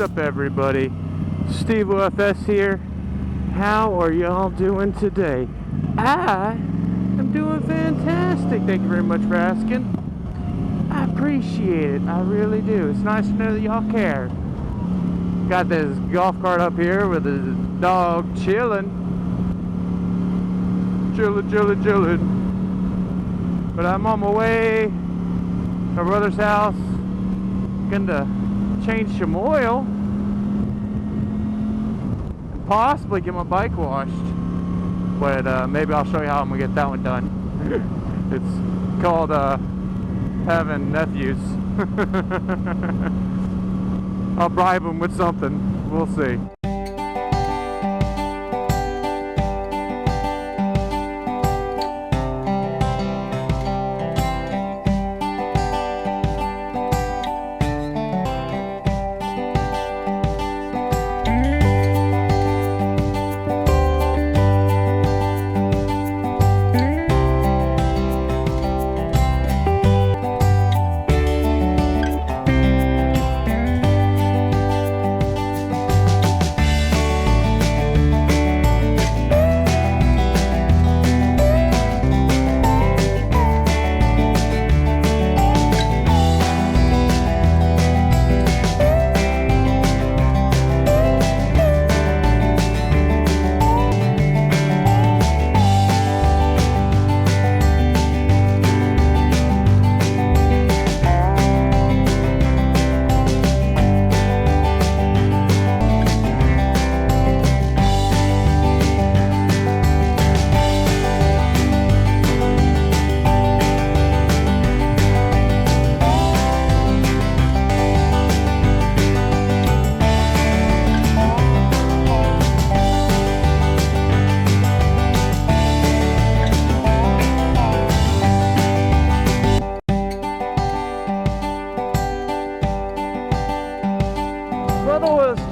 up, everybody? StevoFS here. How are y'all doing today? I am doing fantastic. Thank you very much for asking. I appreciate it. I really do. It's nice to know that y'all care. Got this golf cart up here with his dog chilling. Chilling. But I'm on my way to my brother's house. Gonna change some oil and possibly get my bike washed, but maybe I'll show you how I'm gonna get that one done. It's called having nephews. I'll bribe them with something, we'll see.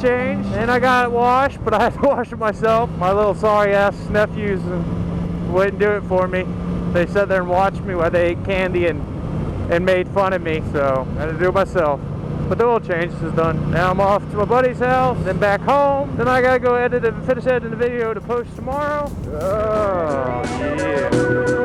Changed and I got it washed, but I had to wash it myself. My little sorry ass nephews wouldn't do it for me. They sat there and watched me while they ate candy and made fun of me, so I had to do it myself. But the oil change is done. Now I'm off to my buddy's house, then back home. Then I gotta go edit and finish editing the video to post tomorrow. Oh yeah.